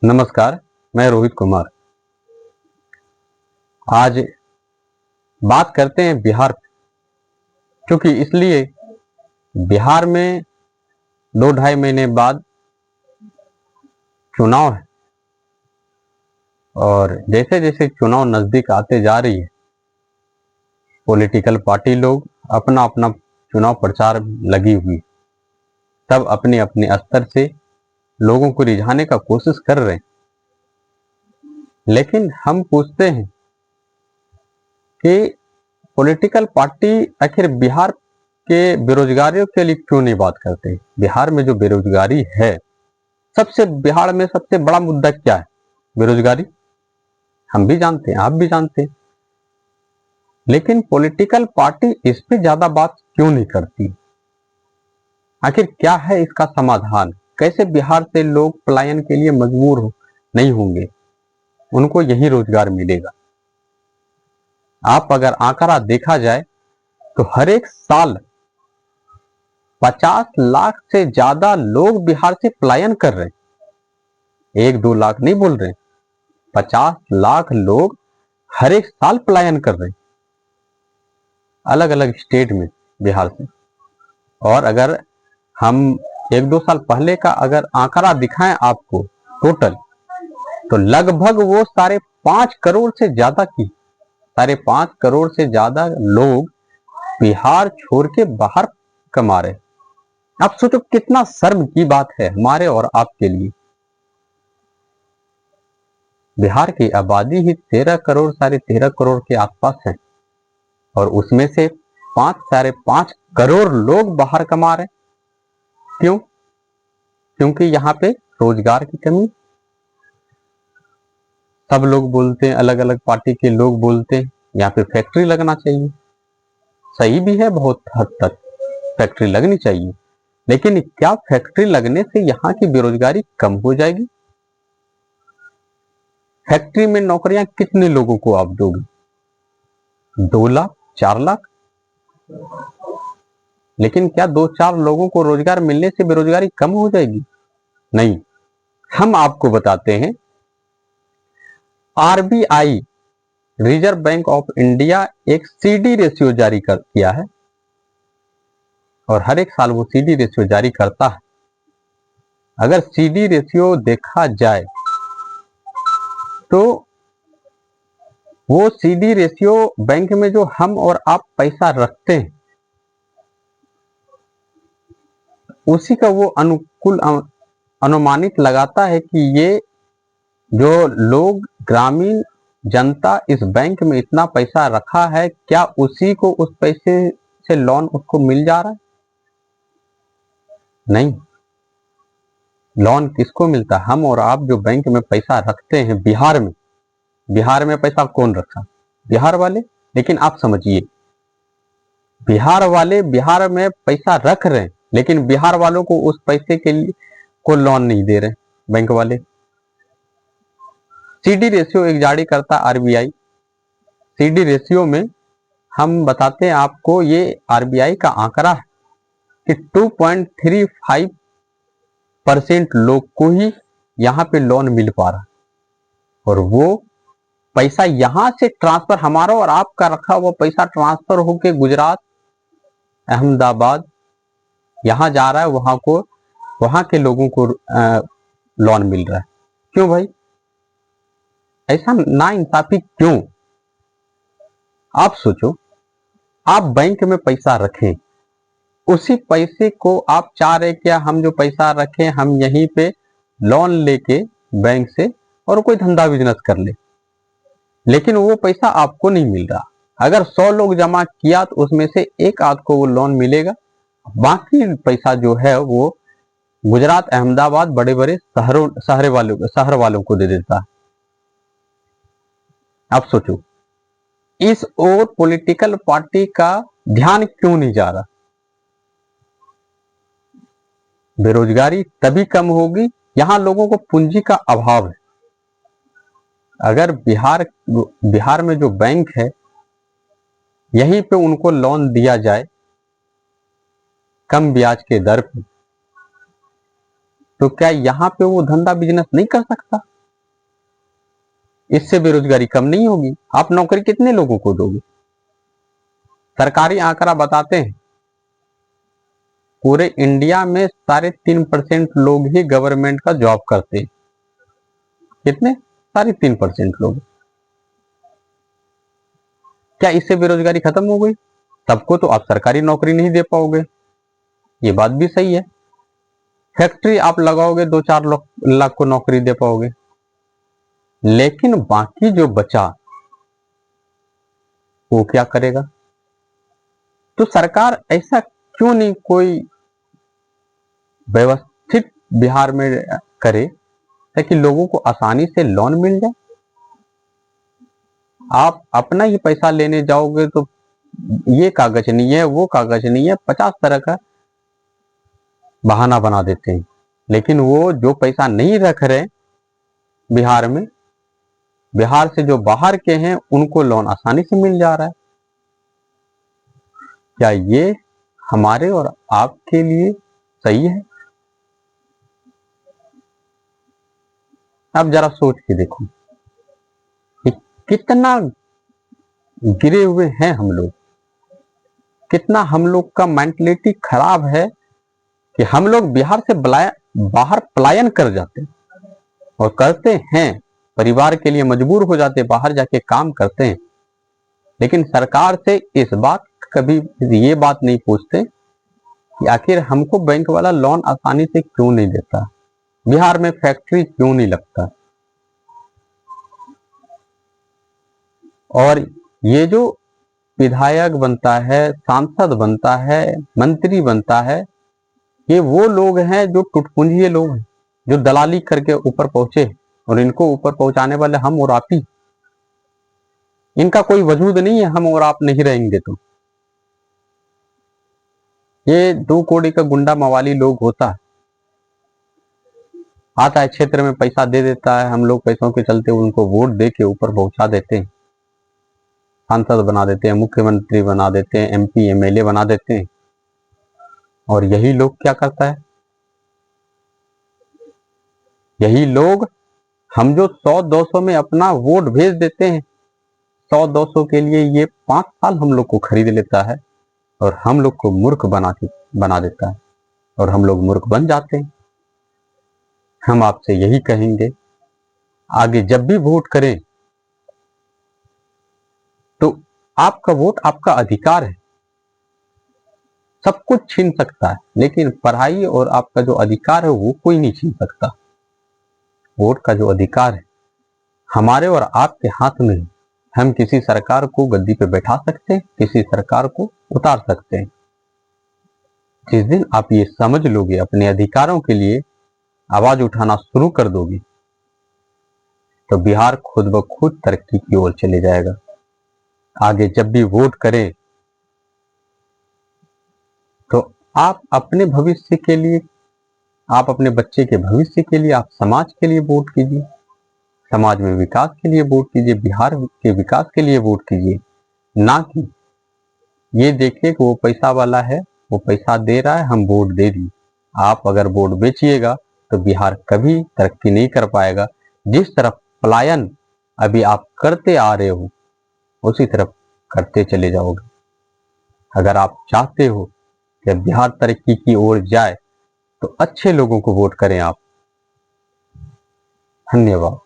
नमस्कार, मैं रोहित कुमार। आज बात करते हैं बिहार पे, क्योंकि इसलिए बिहार में 2-2.5 महीने बाद चुनाव है और जैसे जैसे चुनाव नजदीक आते जा रही है, पॉलिटिकल पार्टी लोग अपना अपना चुनाव प्रचार लगी हुई, सब अपने अपने स्तर से लोगों को रिझाने का कोशिश कर रहे हैं। लेकिन हम पूछते हैं कि पॉलिटिकल पार्टी आखिर बिहार के बेरोजगारियों के लिए क्यों नहीं बात करते। बिहार में जो बेरोजगारी है, बिहार में सबसे बड़ा मुद्दा क्या है? बेरोजगारी। हम भी जानते हैं, आप भी जानते हैं, लेकिन पॉलिटिकल पार्टी इस पे ज्यादा बात क्यों नहीं करती? आखिर क्या है इसका समाधान? कैसे बिहार से लोग पलायन के लिए मजबूर नहीं होंगे, उनको यही रोजगार मिलेगा। आप अगर आंकड़ा देखा जाए तो हर एक साल 50 लाख से ज्यादा लोग बिहार से पलायन कर रहे हैं। 1-2 लाख नहीं बोल रहे, 50 लाख लोग हर एक साल पलायन कर रहे हैं अलग अलग स्टेट में बिहार से। और अगर हम 1-2 साल पहले का अगर आंकड़ा दिखाएं आपको टोटल, तो लगभग वो 5.5 करोड़ से ज्यादा 5.5 करोड़ से ज्यादा लोग बिहार छोड़ के बाहर कमा रहे। आप सोचो कितना शर्म की बात है हमारे और आपके लिए। बिहार की आबादी ही 13 करोड़ 13.5 करोड़ के आसपास है और उसमें से 5-5.5 करोड़ लोग बाहर कमा रहे। क्यों? क्योंकि यहाँ पे रोजगार की कमी। सब लोग बोलते हैं, अलग अलग पार्टी के लोग बोलते हैं यहाँ पे फैक्ट्री लगना चाहिए। सही भी है, बहुत हद तक फैक्ट्री लगनी चाहिए, लेकिन क्या फैक्ट्री लगने से यहाँ की बेरोजगारी कम हो जाएगी? फैक्ट्री में नौकरियां कितने लोगों को आप दोगे? 2 लाख 4 लाख। लेकिन क्या 2-4 लोगों को रोजगार मिलने से बेरोजगारी कम हो जाएगी? नहीं। हम आपको बताते हैं, RBI reserve bank of India एक सीडी रेशियो जारी किया है और हर एक साल वो सीडी रेशियो जारी करता है। अगर सीडी रेशियो देखा जाए तो वो सीडी रेशियो बैंक में जो हम और आप पैसा रखते हैं उसी का वो अनुमानित लगाता है कि ये जो लोग ग्रामीण जनता इस बैंक में इतना पैसा रखा है, क्या उसी को उस पैसे से लोन उसको मिल जा रहा है? नहीं। लोन किसको मिलता है? हम और आप जो बैंक में पैसा रखते हैं। बिहार में पैसा कौन रखा? बिहार वाले। लेकिन आप समझिए, बिहार वाले बिहार में पैसा रख रहे हैं, लेकिन बिहार वालों को उस पैसे के लिए को लोन नहीं दे रहे बैंक वाले। सीडी रेशियो एक जारी करता आरबीआई। सीडी रेशियो में हम बताते हैं आपको, ये आरबीआई का आंकड़ा है कि 2.35% लोग को ही यहाँ पे लोन मिल पा रहा, और वो पैसा यहां से ट्रांसफर, हमारा और आपका रखा हुआ पैसा ट्रांसफर होके गुजरात, अहमदाबाद यहां जा रहा है, वहां के लोगों को लोन मिल रहा है। क्यों भाई? ऐसा ना इंसाफी क्यों? आप सोचो, आप बैंक में पैसा रखें, उसी पैसे को आप चाह रहे क्या हम जो पैसा रखें हम यहीं पे लोन लेके बैंक से और कोई धंधा बिजनेस कर ले, लेकिन वो पैसा आपको नहीं मिल रहा। अगर 100 लोग जमा किया तो उसमें से एक आध को वो लोन मिलेगा, बाकी पैसा जो है वो गुजरात, अहमदाबाद, बड़े बड़े शहर वालों को दे देता है। आप सोचो, इस ओर पॉलिटिकल पार्टी का ध्यान क्यों नहीं जा रहा? बेरोजगारी तभी कम होगी, यहां लोगों को पूंजी का अभाव है। अगर बिहार में जो बैंक है यहीं पे उनको लोन दिया जाए कम ब्याज के दर पे, तो क्या यहाँ पे वो धंधा बिजनेस नहीं कर सकता? इससे बेरोजगारी कम नहीं होगी? आप नौकरी कितने लोगों को दोगे? सरकारी आंकड़ा बताते हैं पूरे इंडिया में 3.5% लोग ही गवर्नमेंट का जॉब करते हैं। कितने? 3.5% लोग। क्या इससे बेरोजगारी खत्म हो गई? सबको तो आप सरकारी नौकरी नहीं दे पाओगे, ये बात भी सही है। फैक्ट्री आप लगाओगे 2-4 लाख को नौकरी दे पाओगे, लेकिन बाकी जो बचा वो क्या करेगा? तो सरकार ऐसा क्यों नहीं कोई व्यवस्थित बिहार में करे ताकि लोगों को आसानी से लोन मिल जाए? आप अपना ही पैसा लेने जाओगे तो ये कागज नहीं है, वो कागज नहीं है, 50 तरह का बहाना बना देते हैं। लेकिन वो जो पैसा नहीं रख रहे बिहार में, बिहार से जो बाहर के हैं उनको लोन आसानी से मिल जा रहा है। क्या ये हमारे और आपके लिए सही है? अब जरा सोच के देखो कि कितना गिरे हुए हैं हम लोग, कितना हम लोग का मेंटलिटी खराब है कि हम लोग बिहार से बाहर पलायन कर जाते हैं और करते हैं, परिवार के लिए मजबूर हो जाते, बाहर जाके काम करते हैं। लेकिन सरकार से इस बात कभी ये बात नहीं पूछते कि आखिर हमको बैंक वाला लोन आसानी से क्यों नहीं देता, बिहार में फैक्ट्री क्यों नहीं लगता। और ये जो विधायक बनता है, सांसद बनता है, मंत्री बनता है, ये वो लोग हैं जो टुटपुंजिए लोग हैं, जो दलाली करके ऊपर पहुंचे, और इनको ऊपर पहुंचाने वाले हम और आप ही। इनका कोई वजूद नहीं है हम और आप नहीं रहेंगे तो। ये 2 कौड़ी का गुंडा मवाली लोग होता है, आता है क्षेत्र में पैसा दे देता है, हम लोग पैसों के चलते उनको वोट दे के ऊपर पहुंचा देते हैं, सांसद बना देते हैं, मुख्यमंत्री बना देते हैं, MP MLA बना देते हैं। और यही लोग क्या करता है, यही लोग हम जो 100-200 में अपना वोट भेज देते हैं, 100-200 के लिए ये 5 साल हम लोग को खरीद लेता है और हम लोग को मूर्ख बना देता है, और हम लोग मूर्ख बन जाते हैं। हम आपसे यही कहेंगे, आगे जब भी वोट करें तो आपका वोट आपका अधिकार है, सब कुछ छीन सकता है, लेकिन पढ़ाई और आपका जो अधिकार है वो कोई नहीं छीन सकता। वोट का जो अधिकार है हमारे और आपके हाथ में है। हम किसी सरकार को गद्दी पे बैठा सकते हैं, किसी सरकार को उतार सकते हैं। जिस दिन आप ये समझ लोगे, अपने अधिकारों के लिए आवाज उठाना शुरू कर दोगे, तो बिहार खुद ब खुद तरक्की की ओर चले जाएगा। आगे जब भी वोट करें तो आप अपने भविष्य के लिए, आप अपने बच्चे के भविष्य के लिए, आप समाज के लिए वोट कीजिए, समाज में विकास के लिए वोट कीजिए, बिहार के विकास के लिए वोट कीजिए। ना कि ये देखिए कि वो पैसा वाला है, वो पैसा दे रहा है, हम वोट दे दिए। आप अगर वोट बेचिएगा तो बिहार कभी तरक्की नहीं कर पाएगा। जिस तरफ पलायन अभी आप करते आ रहे हो उसी तरफ करते चले जाओगे। अगर आप चाहते हो कि बिहार तरक्की की ओर जाए तो अच्छे लोगों को वोट करें आप। धन्यवाद।